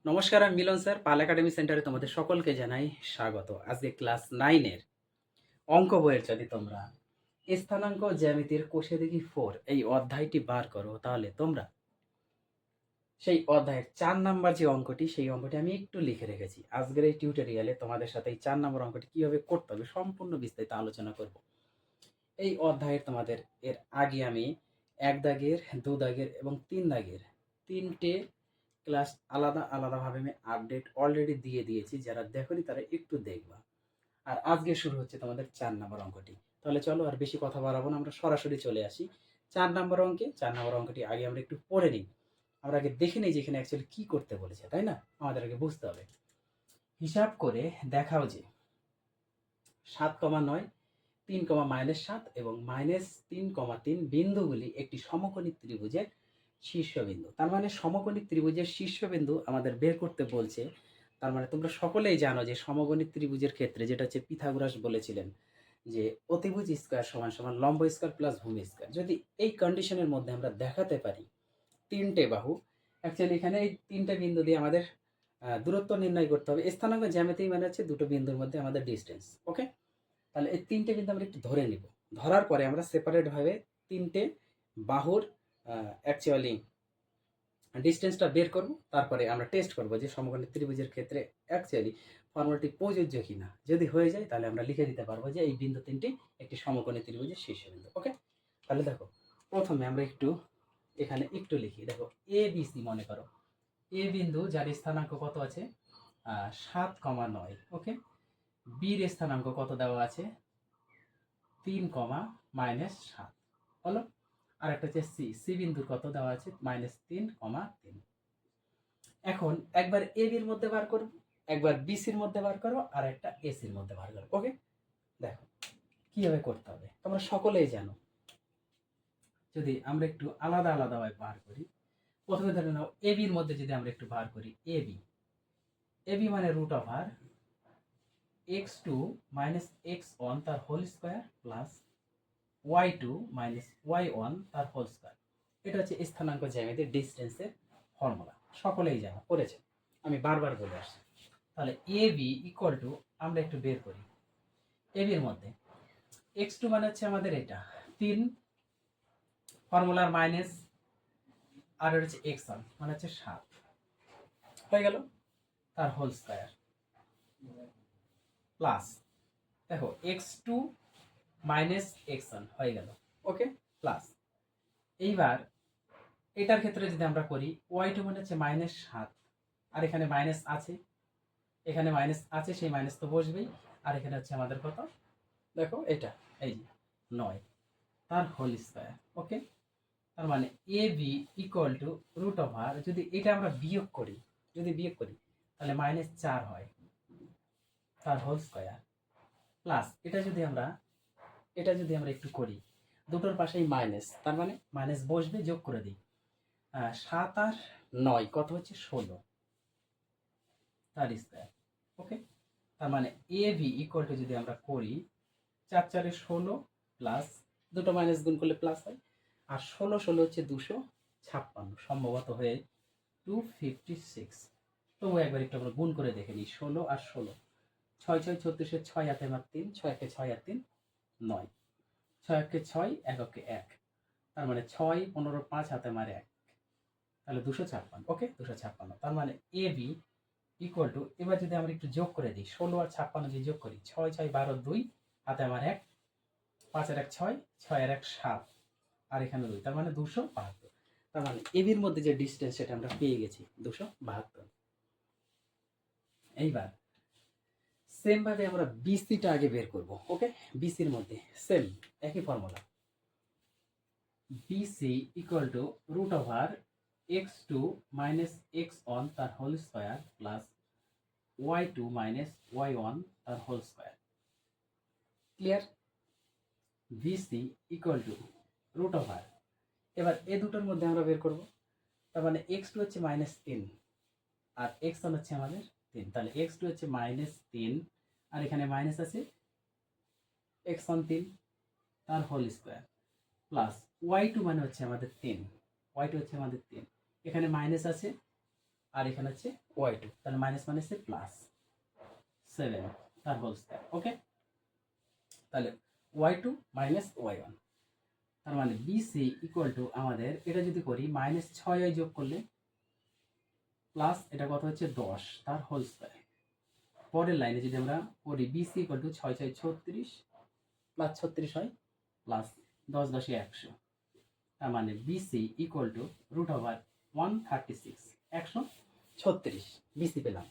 নমস্কার, আমি মিলন স্যার। পাল একাডেমি সেন্টারে তোমাদের সকলকে জানাই স্বাগত। আজকে ক্লাস 9 এর অঙ্ক বইয়ের যদি তোমরা স্থানাঙ্ক জ্যামিতির কোষে দেখি 4 এই অধ্যায়টি বার করো, তাহলে তোমরা সেই অধ্যায়ের 4 নাম্বার যে অঙ্কটি, সেই অঙ্কটি আমি একটু লিখে রেখেছি। আজকের এই টিউটোরিয়ালে তোমাদের সাথে এই 4 নম্বর অঙ্কটি কিভাবে করতে হবে সম্পূর্ণ বিস্তারিত আলোচনা করব। এই অধ্যায়ের তোমাদের এর আগে আমি 1 দাগের, 2 দাগের এবং 3 দাগের 3টে ক্লাস আলাদা আলাদাভাবে আমি আপডেট অলরেডি দিয়ে দিয়েছি। যারা দেখোনি তারা একটু দেখবা। আর আজকে শুরু হচ্ছে তোমাদের 4 নম্বর অঙ্কটি। তাহলে চলো আর বেশি কথা বাড়াবো না, আমরা সরাসরি চলে আসি 4 নম্বর অঙ্কে। 4 নম্বর অঙ্কটি আগে আমরা একটু পড়ে নিই। আমরা আগে দেখে নিই যে এখানে অ্যাকচুয়ালি কি করতে বলেছে, তাই না? আমাদের আগে বুঝতে হবে। হিসাব করে দেখাও যে 7,9, 3,-7 এবং -3,3 বিন্দুগুলি একটি সমকোণী ত্রিভুজের শীর্ষবিন্দু। তার মানে সমকোণী ত্রিভুজের শীর্ষবিন্দু আমাদের বের করতে বলছে। তার মানে তোমরা সকলেই জানো যে সমকোণী ত্রিভুজের ক্ষেত্রে যেটা হচ্ছে পিথাগোরাস বলেছিলেন যে অতিভুজ স্কয়ার সমান সমান লম্ব স্কয়ার প্লাস ভূমি স্কয়ার। যদি এই কন্ডিশনের মধ্যে আমরা দেখাতে পারি 3টে বাহু, অ্যাকচুয়ালি এখানে এই 3টে বিন্দু দিয়ে আমাদের দূরত্ব নির্ণয় করতে হবে। স্থানাঙ্ক জ্যামিতি মানে হচ্ছে দুটো বিন্দুর মধ্যে আমাদের ডিস্টেন্স। ওকে, তাহলে এই 3টে বিন্দু আমরা একটু ধরে নিব। ধরার পরে আমরা সেপারেটভাবে 3টে বাহুর অ্যাকচুয়ালি ডিস্টেন্সটা বের করব। তারপরে আমরা টেস্ট করব যে সমকোণী ত্রিভুজের ক্ষেত্রে অ্যাকচুয়ালি ফর্মুলাটি প্রযোজ্য কিনা। যদি হয়ে যায় তাহলে আমরা লিখে দিতে পারবো যে এই বিন্দু 3টি একটি সমকোণী ত্রিভুজের শীর্ষবিন্দু। ওকে, তাহলে দেখো প্রথমে আমরা একটু এখানে একটু লিখি। দেখো এ বি সি মনে করো এ বিন্দু, যার স্থানাঙ্ক কত আছে 7,9। ওকে, বির স্থানাঙ্ক কত দেওয়া আছে 3,-7 হলো। আর একটা হচ্ছে সি, সি বিন্দুর কত দেওয়া আছে -3,3। এখন একবার এ বির মধ্যে বার করব, একবার বি সির মধ্যে বার করো, আর একটা এ সির মধ্যে বার করো। ওকে, দেখো কিভাবে করতে হবে তোমরা সকলেই জানো। যদি আমরা একটু আলাদা আলাদাভাবে বার করি, প্রথমে ধরে নাও এ বির মধ্যে যদি আমরা একটু বার করি এ বি, এ বি মানে √(x2 - x1) তার whole square plus y2 - y1 তার হোল স্কয়ার। এটা হচ্ছে স্থানাঙ্ক জ্যামিতির ডিসটেন্সের ফর্মুলা, সকলেই জানো, পড়েছে, আমি বারবার বলে আসছি। তাহলে এ বি ইকুয়াল টু আমরা একটু বের করি। এ বির মধ্যে x2 মানে হচ্ছে আমাদের এটা 3, ফর্মুলার মাইনাস, আর হচ্ছে x1 মানে হচ্ছে 7 হয়ে গেল, তার হোল স্কয়ার প্লাস দেখো x2 - x1 হয়ে গেল। ওকে, প্লাস এইবার এটার ক্ষেত্রে যদি আমরা করি y2 মানে হচ্ছে -7, আর এখানে মাইনাস আছে, এখানে মাইনাস আছে, সেই মাইনাস তো বসবেই। আর এখানে হচ্ছে আমাদের কত, দেখো এটা এই যে 9 তার হোল স্কয়ার। ওকে, তার মানে এ বি ইকুয়াল টু √, যদি এটা আমরা বিয়োগ করি, যদি বিয়োগ করি তাহলে -4 হয় তার হোল স্কয়ার প্লাস এটা যদি আমরা একটু করি, দুটোর পাশেই মাইনাস, তার মানে মাইনাস বসবে, যোগ করে দিই। 7 আর 9 কত হচ্ছে 16 তার স্কয়ার। ওকে, তার মানে এ বি ইকুয়াল টু যদি আমরা করি 4 4 16 প্লাস দুটো মাইনাস গুণ করলে প্লাস হয়, আর 16 16 হচ্ছে 256, সম্ভবত হয়ে 256। তবু একবার একটু আমরা গুণ করে দেখে নিই। 16 আর 16, 6 6 36, 6 হাতে আমার 3, 6 একে 6 আর 3 9, 6 একে 6, 1 একে 1, তার মানে 6 15 5 হাতে আমার 1, তাহলে 256। ওকে, 256, তার মানে এ বি ইকুয়াল টু, এবার যদি আমরা একটু যোগ করে দিই 16 আর 56 যদি যোগ করি 6 6 12 2 হাতে আমার 1, 5 আর 1 6, 6 আর 1 7, আর এখানে 2, তার মানে 272। তার মানে এবির মধ্যে যে ডিস্টেন্স সেটা আমরা পেয়ে গেছি 272। এইবার সেম ভাবে আমরা বিসিটা আগে বের করব। ওকে, বিসির মধ্যে সেম একই formula, BC equal two √(x2 - x1) তার whole square plus y2 - y1 তার whole square. Clear? BC equal to √, এবার এ দুটোর মধ্যে আমরা বের করব। তার মানে x2 হচ্ছে -3 আর x1 হচ্ছে আমাদের 3, তাহলে x2 হচ্ছে -3 আর এখানে মাইনাস আছে, x1 3 তার হোল স্কয়ার প্লাস y2 মানে হচ্ছে আমাদের 3, y2 হচ্ছে আমাদের 3, এখানে মাইনাস আছে আর এখানে হচ্ছে ওয়াই টু, তাহলে মাইনাস মাইনাসে প্লাস 7 তার হোল স্কয়ার। ওকে, তাহলে Y two minus Y one, তার মানে বিসি ইকুয়াল টু আমাদের এটা যদি করি মাইনাস 6 যোগ করলে প্লাস এটা কত হচ্ছে 10 তার হোল স্কয়ার। পরের লাইনে যদি আমরা করি বিসি ইকুয়াল টু 6 6 36 প্লাস 36 হয় প্লাস 10 10 100, তার মানে BC equal to root over 136 136 BC পেলাম।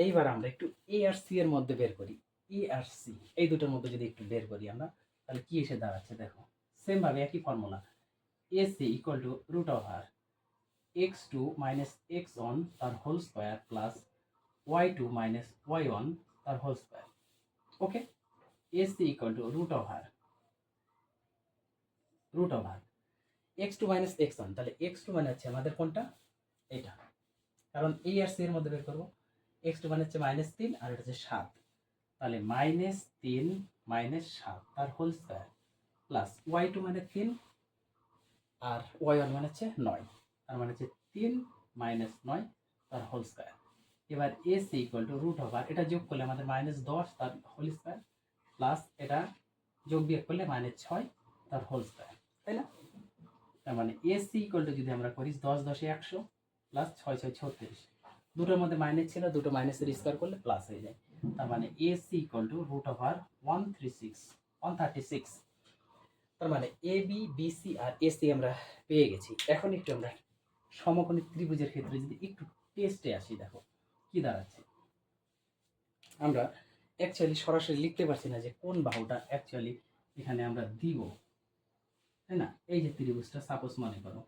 এইবার আমরা একটু এ আর সি এর মধ্যে বের করি, এ আর সি এই দুটোর মধ্যে যদি একটু বের করি আমরা, তাহলে কি এসে দাঁড়াচ্ছে দেখো, সেম ভাবে একই formula, AC equal to root over x2 minus x1 তার whole square plus y2 minus y1 তার whole square. Okay, AC equal to root over x2 minus x1, তাহলে x2 মানে হচ্ছে আমাদের কোনটা, এটা, কারণ এ আর সি এর মধ্যে বের করবো। x2 মানে হচ্ছে -3 আর এটা হচ্ছে 7, তাহলে -3 মাইনাস 7 তার হোল স্কয়ার প্লাস y2 মানে 3 আর y1 মানে হচ্ছে 9, তার মানে হচ্ছে 3 মাইনাস 9 তার হোল স্কয়ার। এবার AC equal to root over, এটা যোগ করলে আমাদের -10 তার হোল স্কয়ার প্লাস এটা যোগ বিয়োগ করলে -6 তার হোল স্কয়ার, তাই না? তার মানে এসি ইকুয়াল টু যদি আমরা করি 10 10 100 প্লাস 6 6 36, দুটোর মধ্যে মাইনাস ছিল, দুটো মাইনাসের স্কয়ার করলে প্লাস হয়ে যায়। তার মানে AC equal to root over 136, তার মানে এ বি বিসি আর এসি আমরা পেয়ে গেছি। এখন একটু আমরা সমকোণী ত্রিভুজের ক্ষেত্রে যদি একটু টেস্টে আসি, দেখো কি দাঁড়াচ্ছে। আমরা অ্যাকচুয়ালি সরাসরি লিখতে পারছি না যে কোন বাহুটা অ্যাকচুয়ালি এখানে আমরা দিব, তাই না? এই যে ত্রিভুজটা সাপোজ মনে করো,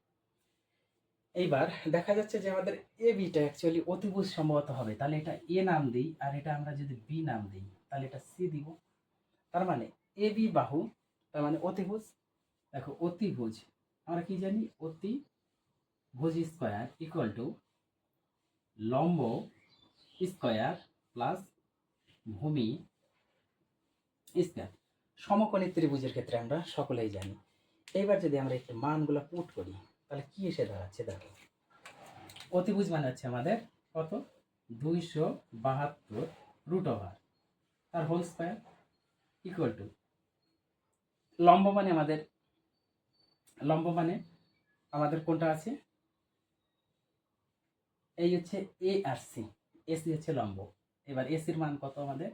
এইবার দেখা যাচ্ছে যে আমাদের এ বিটা অ্যাকচুয়ালি অতিভুজ সম্ভবত হবে, তাহলে এটা এ নাম দিই, আর এটা আমরা যদি বি নাম দিই তাহলে এটা সি দিব। তার মানে এ বি বাহু, তার মানে অতিভুজ। দেখো অতিভুজ আমরা কি জানি, অতিভুজ স্কয়ার ইকুয়াল টু লম্ব স্কয়ার প্লাস ভূমি স্কয়ার। সমকোণী ত্রিভুজের ক্ষেত্রে আমরা সকলেই জানি। এইবার যদি আমরা একটু মানগুলো পুট করি তাহলে কি এসে দাঁড়াচ্ছে দেখো, অতিভুজ মানে হচ্ছে আমাদের কত, 272 রুট ওভার তার হোল স্কয়ার ইকুয়াল টু লম্ব মানে আমাদের কোনটা আছে, এই হচ্ছে এ আর সি, এসি হচ্ছে লম্ব। এবার এসির মান কত আমাদের,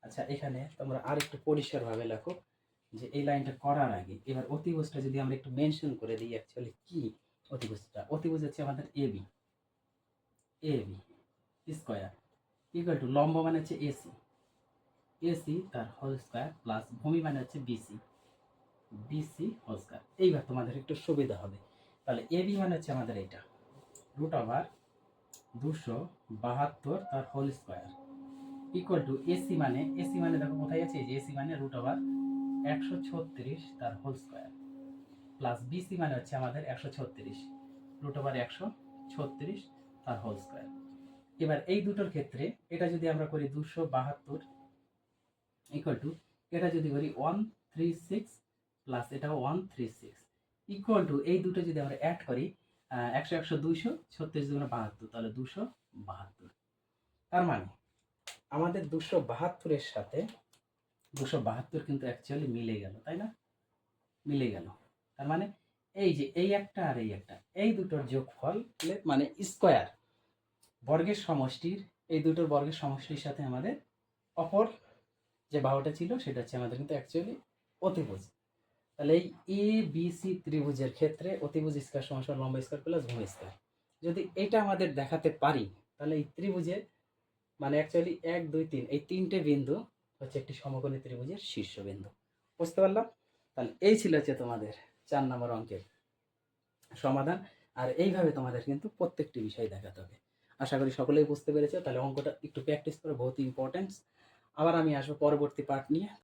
আচ্ছা এখানে তোমরা আর একটু পরিষ্কারভাবে লেখো যে এই লাইনটা করার আগে এবার অতিভুজটা যদি আমরা একটু মেনশন করে দিই, অ্যাকচুয়ালি কি অতিভুজ হচ্ছে আমাদের A B square equal two লম্ব মানে হচ্ছে এসি তার হোল স্কয়ার প্লাস ভূমি মানে হচ্ছে বিসি হোল স্কয়ার। এইবার তোমাদের একটু সুবিধা হবে, তাহলে এ বি মানে হচ্ছে আমাদের এটা রুট ওভার 272 তার whole square equal to AC মানে দেখো কোথায় আছে, যে এসি মানে রুট ওভার 136 তার হোল স্কয়ার প্লাস বিসি মানে হচ্ছে আমাদের 136 রুট ওভার 136 তার হোল স্কয়ার। এবার এই দুটোর ক্ষেত্রে এটা যদি আমরা করি 272 ইকুয়াল টু এটা যদি করি 136 প্লাস এটাও 136 ইকুয়াল টু এই দুটো যদি আমরা অ্যাড করি 100 100 200 36 দুগুণে 72, তাহলে 272। তার মানে আমাদের 272 এর সাথে 272 কিন্তু অ্যাকচুয়ালি মিলে গেল, তাই না? মিলে গেল, তার মানে এই যে এই একটা আর এই একটা, এই দুটোর যোগফল মানে স্কয়ার, বর্গের সমষ্টির, এই দুটোর বর্গের সমষ্টির সাথে আমাদের অপর যে বাহুটা ছিল সেটা হচ্ছে আমাদের কিন্তু অ্যাকচুয়ালি অতিভুজ। তাহলে এই এ বি সি ত্রিভুজের ক্ষেত্রে অতিভুজ স্কয়ার সমান লম্ব স্কয়ার প্লাস ভূমি স্কয়ার, যদি এটা আমাদের দেখাতে পারি তাহলে এই ত্রিভুজে মানে অ্যাকচুয়ালি 1 2 3 এই তিনটে বিন্দু হচ্ছে একটি সমকোণী ত্রিভুজের শীর্ষবিন্দু। বুঝতে পারলাম? তাহলে এই ছিল হচ্ছে তোমাদের 4 নম্বর অঙ্কের সমাধান। আর এইভাবে তোমাদের কিন্তু প্রত্যেকটি বিষয় দেখাতে হবে। আশা করি সকলেই বুঝতে পেরেছো। তাহলে অঙ্কটা একটু প্র্যাকটিস করে, বহুত ইম্পর্টেন্ট। আবার আমি আসবো পরবর্তী পার্ট নিয়ে।